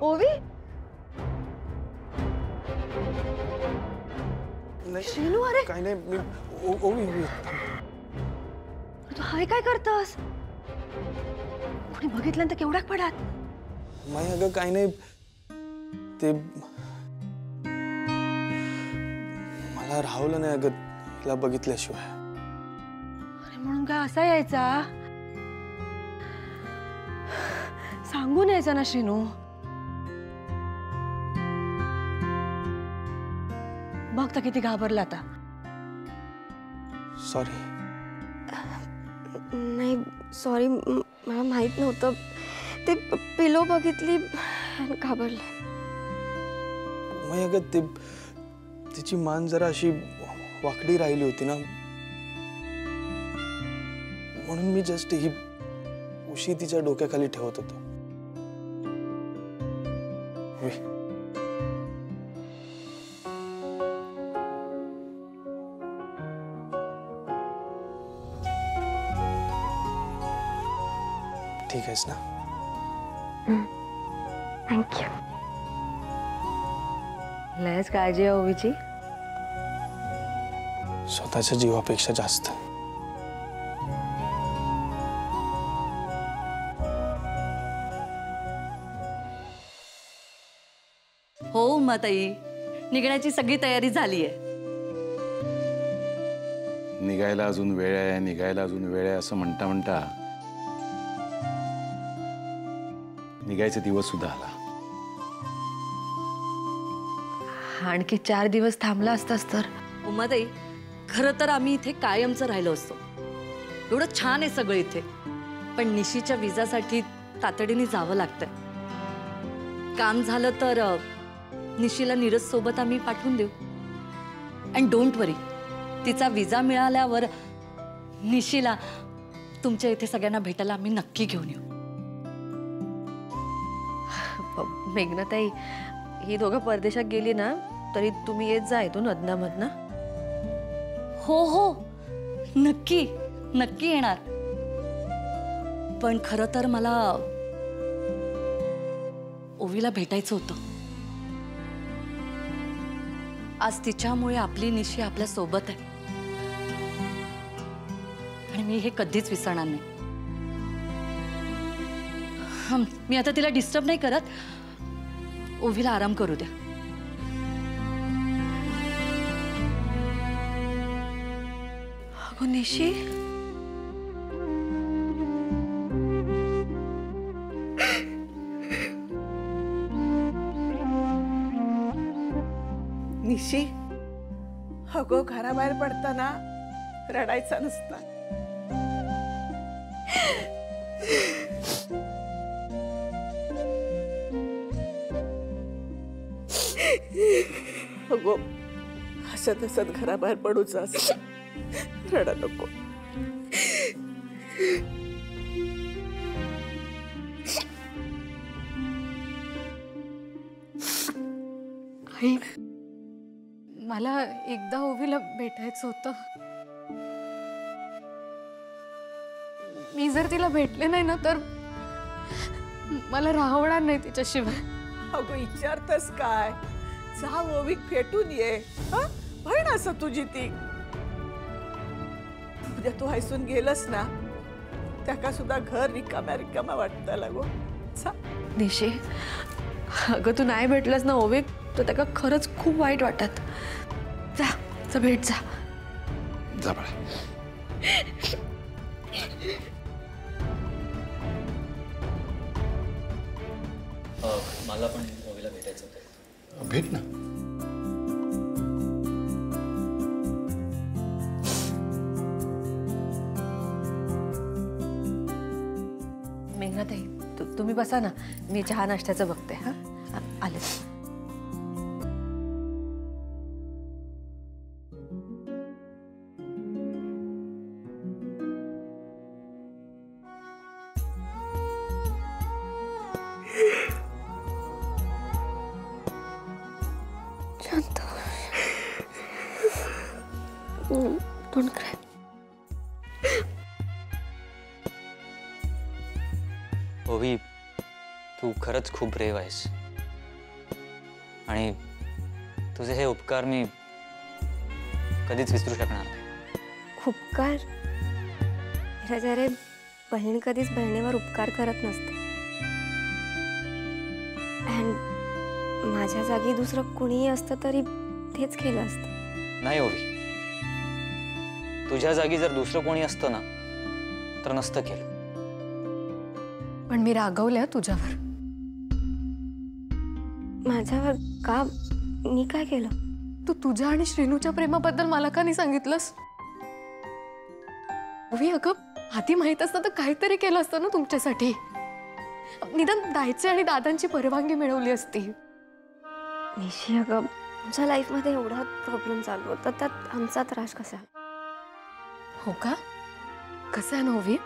ओवी श्रीनू, अरे काय नाही मी ओवी तू हाय काय करतोस? कोणी बघितलं तर केवढा पडात. माई अगं काय नाही ते मला राहवलं नाही अगं हिला बघितल्याशिवाय. अरे म्हणून काय असा यायचा? सांगून यायचा ना श्रीनू. बघ तर किती घाबरला आता. सॉरी. नाही सॉरी, मला माहित नव्हतं. ते पिलो बघितली घाबरले. माई अगं ते तिची मान जरा अशी वाकडी राहिली होती ना, म्हणून मी जस्ट ही उशी तिच्या डोक्याखाली ठेवत होतो. ठीक आहेस ना? थँक्यू. लयच काळजी आहे ओवीची. स्वतःच्या जीवापेक्षा जास्त. हो उमाताई, निघण्याची सगळी तयारी झाली आहे. निघायला अजून वेळ आहे, निघायला अजून वेळ आहे असं म्हणता म्हणता निघायचा दिवस सुद्धा आला. आणखी 4 दिवस थांबला असतास तर. उमाताई, खरं तर आम्ही इथे कायमचं राहिलो असतो. एवढं छान आहे सगळं इथे, पण निशीच्या विजासाठी तातडीने जावं लागतंय. काम झालं तर निशीला नीरज सोबत आम्ही पाठवून देऊ. अँड डोंट वरी, तिचा विजा मिळाल्यावर निशीला तुमच्या इथे सगळ्यांना भेटायला आम्ही नक्की घेऊन येऊ. मेघनाताई, ही दोघं परदेशात गेली ना तरी तुम्ही येत जा इथून अदनामधनं. हो हो, नक्की नक्की येणार. पण खरं तर मला ओवीला भेटायचं होतं. आज तिच्यामुळे आपली निशी आपल्या सोबत आहे आणि मी हे कधीच विसरणार नाही. मी आता तिला डिस्टर्ब नाही करत. ओवीला आराम करू द्या. अगं निशी, निशी, अगो घराबाहेर पडताना रडायचा नसता. अगो हसत हसत घराबाहेर पडूच, रडा नको. आई, मला एकदा ओवीला भेटायचं होतं. मी जर तिला भेटले नाही ना तर मला राहवणार नाही तिच्याशिवाय. अगो विचारतस काय? जा ओवीक भेटून ये. बहीण असं तुझी ती. उद्या तू हैसून गेलस ना, त्याका सुद्धा घर रिकाम्या रिकाम्या वाटतं लागो. निशी, अगं तू नाही भेटलंस ना ओवीक तर त्याला खरंच खूप वाईट वाटत. जा जा, भेट जा. जा बाळा. मला पण ओवीला भेटायचं होतं. भेट ना. मेघनाताई, तुम्ही बसा ना, मी चहा नाश्त्याचं बघते. हा आले. शांत. Don't cry. ओवी, तू खरंच खूप ब्रेव आहेस आणि तुझे हे उपकार मी कधीच विसरू शकणार नाही. उपकार राजा रे, बहीण कधीच बहिणीवर उपकार करत नसते. अँड माझ्या जागी दुसरं कुणीही असतं तरी तेच केलं असतं. नाही ओवी, तुझ्या जागी जर दुसरं कोणी असतं ना तर नसतं केलं. पण मी रागवले तुझ्यावर. माझ्यावर का? मी काय केलं? तू तुझ्या आणि श्रीनूच्या प्रेमाबद्दल मला का नाही सांगितलंस? ओवी, अगं आधी माहित असतं तर काहीतरी केलं असतं ना तुमच्यासाठी. निदान दायचे आणि दादांची परवानगी मिळवली असती. निशी, अगं तुमच्या लाईफमध्ये एवढा प्रॉब्लेम चालू होता, त्यात आमचा त्रास कसा? हो का? कसं आहे ना ओवी,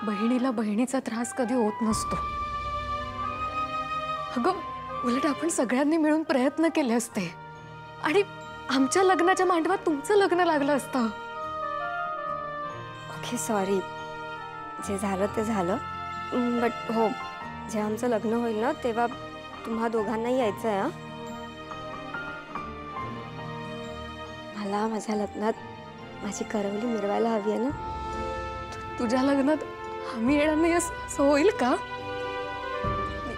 बहिणीला बहिणीचा त्रास कधी होत नसतो. अगं उलट आपण सगळ्यांनी मिळून प्रयत्न केले असते आणि आमच्या लग्नाच्या मांडवात तुमचं लग्न लागलं असतं. ओके सॉरी, जे झालं ते झालं. बट हो, जेव्हा आमचं लग्न होईल ना तेव्हा तुम्हा दोघांनाही यायचं आहे. मला माझ्या लग्नात माझी करवली मिरवायला हवी आहे ना. तुझ्या लग्नात आम्ही येणार नाही असं होईल का?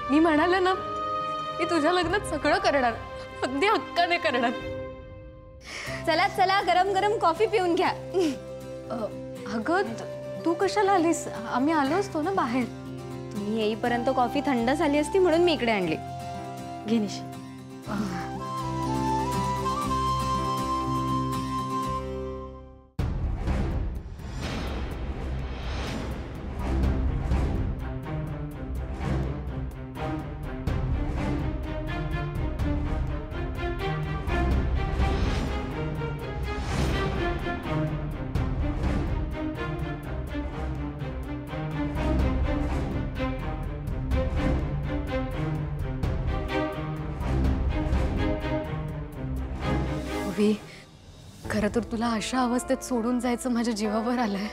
मी म्हणाले ना, मी तुझ्या लग्नात सगळं करणार, अगदी हक्काने करणार. चला चला, गरम गरम कॉफी पिऊन घ्या. अगं तू कशाला आलीस? आम्ही आलो असतो ना बाहेर. तुम्ही येईपर्यंत कॉफी थंड झाली असती म्हणून मी इकडे आणली. घे निशी. ओवी, खरं तर तुला अशा अवस्थेत सोडून जायचं माझ्या जीवावर आलंय.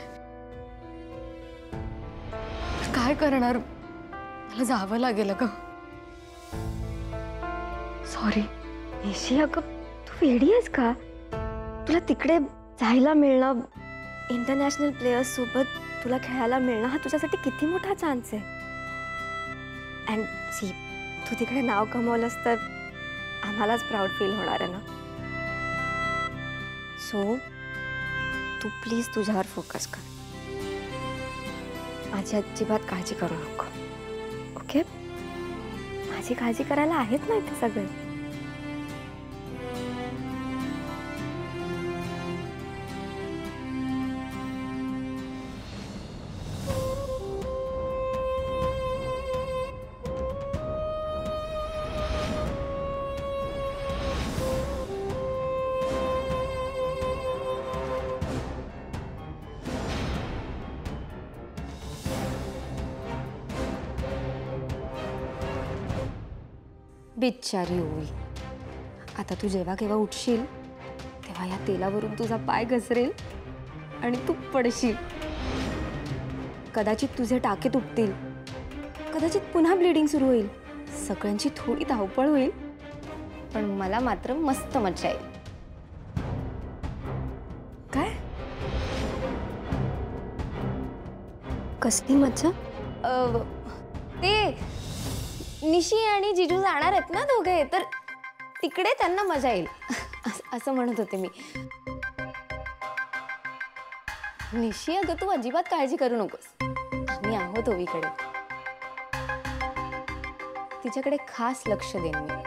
काय करणार, मला जावं लागेल ग. सॉरी. निशी, अगं तू वेडी आहेस का? तुला तिकडे जायला मिळणं, इंटरनॅशनल प्लेयर्स सोबत तुला खेळायला मिळणं हा तुझ्यासाठी किती मोठा चान्स आहे. अँड सी, तू तिकडे नाव कमवलंस तर आम्हालाच प्राऊड फील होणार आहे ना. सो तू प्लीज तुझ्यावर फोकस कर. माझी अजिबात काळजी करू नको. ओके? माझी काळजी करायला आहेत ना इथे सगळे. बिचारी ओवी, आता तू जेव्हा केव्हा उठशील तेव्हा या तेलावरून तुझा पाय घसरेल आणि तू पडशील. कदाचित तुझे टाके तुटतील, कदाचित पुन्हा ब्लिडिंग सुरू होईल. सगळ्यांची थोडी धावपळ होईल, पण मला मात्र मस्त मजा येईल. काय? कसली मज्जा? ते निशी आणि जिजू जाणार आहेत ना दोघे, तर तिकडे त्यांना मजा येईल असं म्हणत होते मी. निशी, अगं तू अजिबात काळजी करू नकोस. आम्ही आहोत ओवीकडे. तिच्याकडे खास लक्ष देईन मी.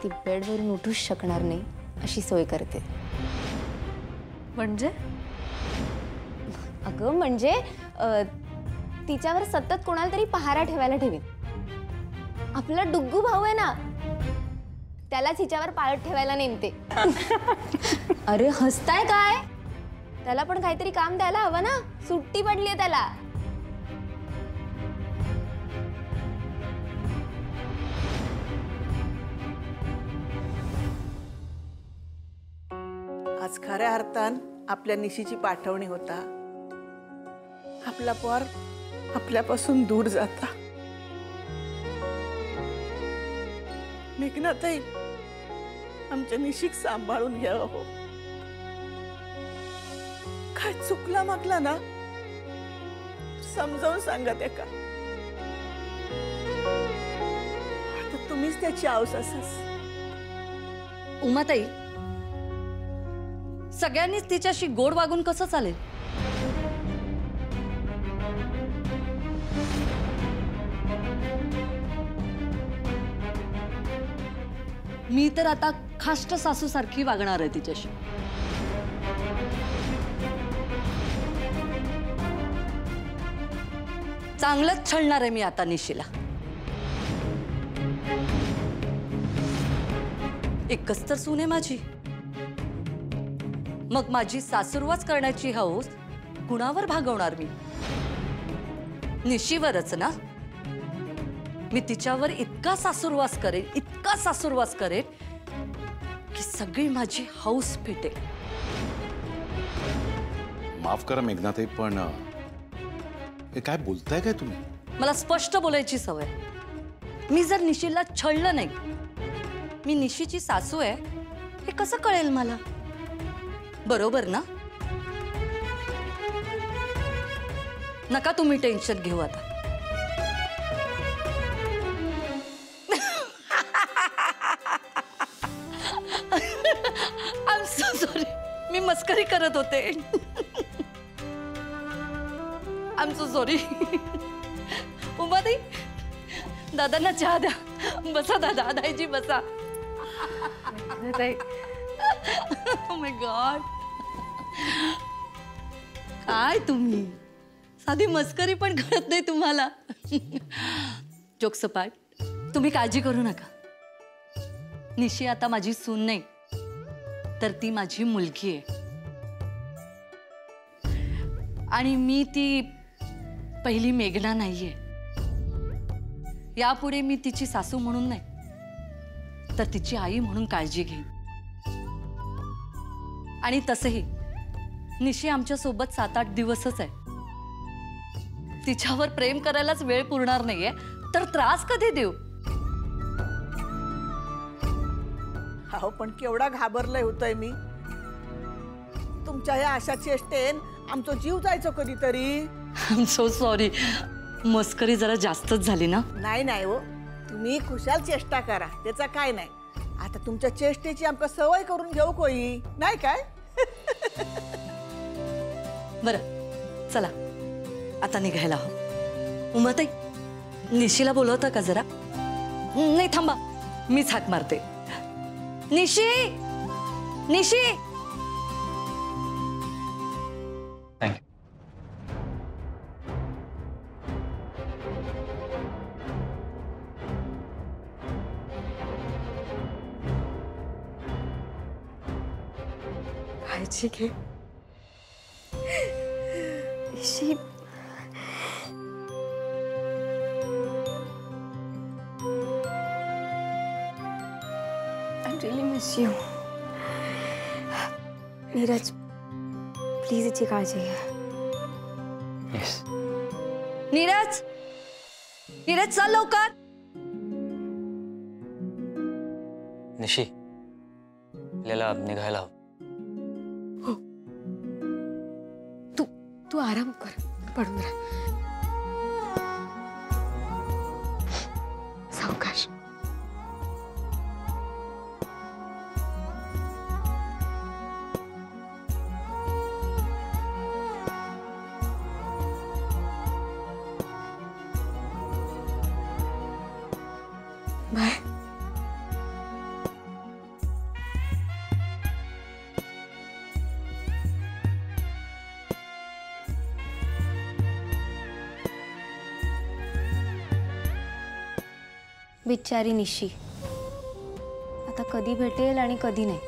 ती बेडवरून उठूच शकणार नाही अशी सोय करते. म्हणजे? अगं म्हणजे तिच्यावर सतत कोणाला तरी पहारा ठेवायला ठेवीन. आपला डुग्गू भाऊ आहे ना, त्यालाच हिच्यावर पाळत ठेवायला नेमते. अरे हसताय काय? त्याला पण काहीतरी काम द्यायला हवं ना. सुट्टी पडलीये त्याला. आज खऱ्या अर्थान आपल्या निशीची पाठवणी होता. आपला पोर आपल्यापासून दूर जाता. मेघनाताई, आमच्या निशिक सांभाळून घ्या हो. काय चुकला मागला ना समजावून सांगा त्याका. आता तुम्हीच त्याची आऊस असास. उमाताई, सगळ्यांनीच तिच्याशी गोड वागून कसं चालेल? मी तर आता खाष्ट सासू सारखी वागणार आहे तिच्याशी. चांगलंच छळणार आहे मी आता निशीला. एकच तर सून आहे माझी. मग माझी सासूरवास करण्याची हौस कुणावर भागवणार मी? निशीवरच ना. मी तिच्यावर इतका सासूरवास करेन की सगळी माझी हौस पेटेल. माफ करा मेघनाताई, पण हे काय बोलताय काय तुम्ही? मला स्पष्ट बोलायची सवय. मी जर निशीला छळलं नाही, मी निशीची सासू आहे हे कसं कळेल मला? बरोबर ना? नका तुम्ही टेन्शन घेऊ आता. I am so sorry. मी मस्करी करत होते. I am so sorry. उमाताई, दादांना चहा द्या. बसा दादा, दादाजी बसा. Oh my God. काय तुम्ही साधी मस्करी पण करत नाही तुम्हाला. जोक सपाट. तुम्ही काळजी करू नका. निशी आता माझी सून नाही, तर ती माझी मुलगी आहे. आणि मी ती पहिली मेघना नाहीये. यापुढे मी तिची सासू म्हणून नाही, तर तिची आई म्हणून काळजी घेईन. आणि तसंही निशी आमच्या सोबत 7-8 दिवसच आहे. तिच्यावर प्रेम करायलाच वेळ पुरणार नाहीये, तर त्रास कधी देऊ? अहो, पण केवढा घाबरलंय होतंय मी. तुमच्या या अशा चेष्टेन आमचा जीव जायचो कधीतरी. I am so sorry. मस्करी जरा जास्तच झाली ना. नाही नाही हो, तुम्ही खुशाल चेष्टा करा, त्याचा काय नाही. आता तुमच्या चेष्टेची आमका सवय करून घेऊ कोई नाही काय. बरं चला आता निघायला हवं. उमाताई, निशीला बोलवता का जरा? नाही थांबा, मीच हाक मारते. निशी, निशी. थँक्यू. काळजी घे. निशी, I really miss you. Neeraj, please याची काळजी घे. येस. नीरज, नीरज चल लवकर. निशी, आपल्याला निघायला हवं. तू आराम कर, पडून राहा. सावकाश. बाय. बिचारी निशी आता कधी भेटेल आणि कधी नाही.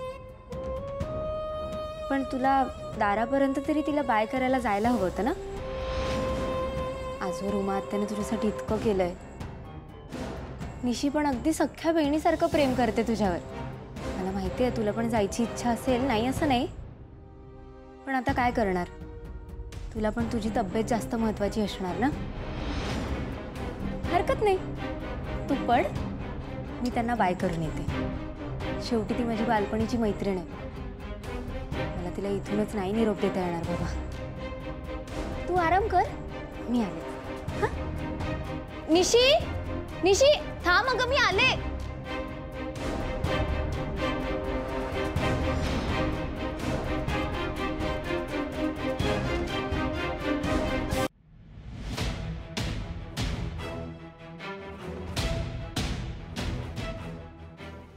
पण तुला दारापर्यंत तरी तिला बाय करायला जायला हवं होतं ना. आजवर उमा आत्याने तुझ्यासाठी इतकं केलंय. निशी पण अगदी सख्ख्या बहिणीसारखं प्रेम करते तुझ्यावर. मला माहिती आहे तुला पण जायची इच्छा असेल, नाही असं नाही. पण आता काय करणार, तुला पण तुझी तब्येत जास्त महत्वाची असणार ना. हरकत नाही, तू पड, मी त्यांना बाय करून येते. शेवटी ती माझी बालपणीची मैत्रीण आहे. मला तिला इथूनच नाही निरोप देता येणार बाबा. तू आराम कर, मी आले. हां निशी, निशी थांब, अगं मी आले.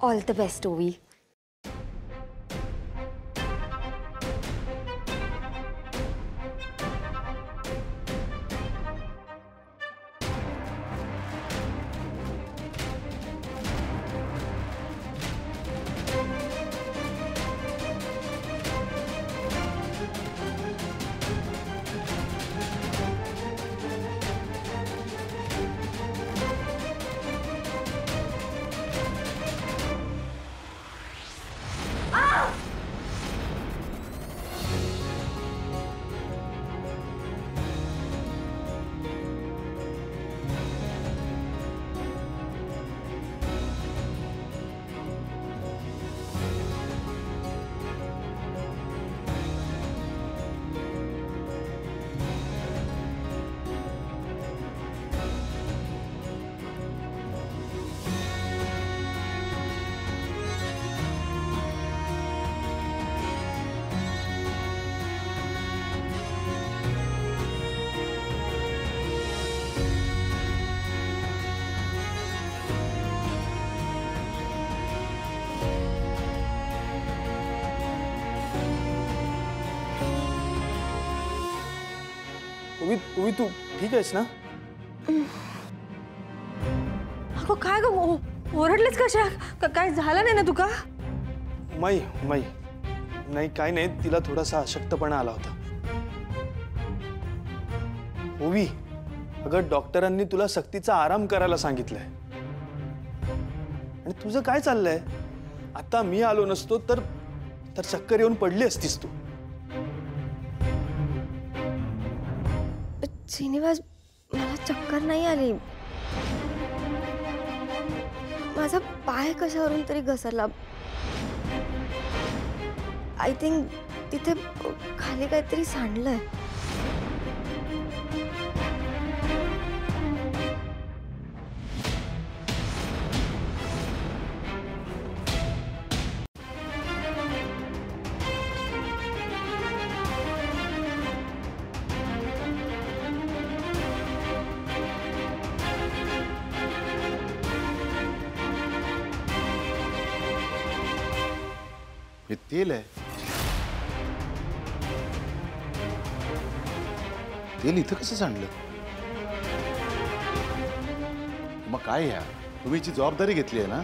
ऑल द बेस्ट ओवी. ओवी तू ठीक आहेस ना? अगं काय ग, ओरडलेच कशा? काय झालं नाही ना तुका? मै नाही, काय नाही, तिला थोडासा अशक्तपणा आला होता. ओवी, अगं डॉक्टरांनी तुला सक्तीचा आराम करायला सांगितलंय. आणि तुझं काय चाललंय? आता मी आलो नसतो तर चक्कर येऊन पडली असतीस तू. श्रीनिवास, मला चक्कर नाही आली. माझा पाय कशावरून तरी घसरला. आय थिंक तिथे खाली काहीतरी सांडलंय. हे तेल आहे. तेल इथं कसं सांडलं? मग काय या तुम्ही हिची जबाबदारी घेतली आहे ना,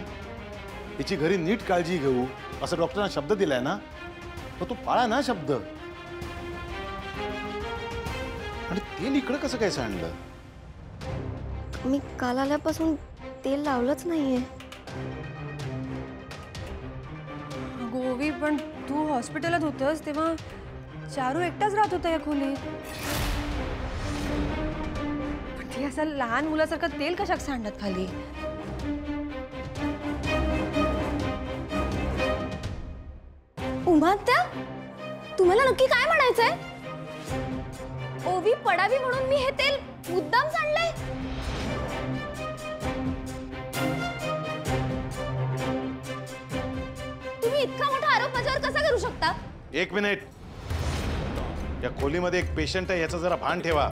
हिची घरी नीट काळजी घेऊ असं डॉक्टरांना शब्द दिलाय ना, तर तो पाळा ना शब्द. आणि तेल इकडं कसं काय सांडलं? मी काल आल्यापासून तेल लावलंच नाहीये. गोवी, पण तू हॉस्पिटलात होतस तेव्हा चारू एकटाच राहत होता या खोलीत. पण ती असं लहान मुलासारखं तेल कशाक सांडत खाली? उमात्या, तुम्हाला नक्की काय म्हणायचंय? ओवी पडावी म्हणून मी हे तेल मुद्दाम सांडलंय? तुम्ही इतका मोठा आरोप माझ्यावर कसा करू शकता? एक मिनिट, या खोलीमध्ये एक पेशंट आहे याचं जरा भान ठेवा.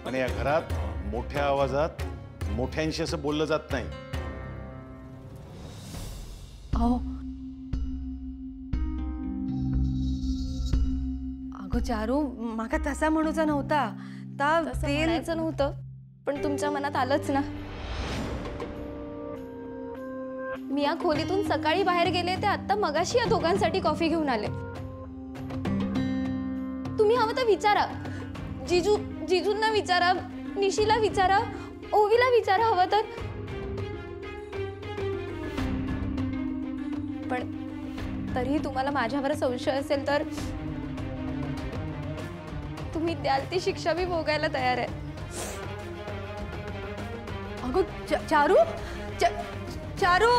आणि या घरात मोठ्या आवाजात मोठ्यांशी असं बोललं जात नाही. अहो, अगं चारू, माका तसा म्हणूचा नव्हता. तेल नव्हतं, पण तुमच्या मनात आलंच ना. मी या खोलीतून सकाळी बाहेर गेले ते आता मगाशी या दोघांसाठी कॉफी घेऊन आले. तुम्ही हवं तर विचारा, जीजूंना विचारा, निशीला विचारा, ओवीला विचारा हवं तर. पण तरीही तुम्हाला माझ्यावर संशय असेल तर तुम्ही द्याल ती शिक्षा मी भोगायला तयार आहे. अगं चारू चारू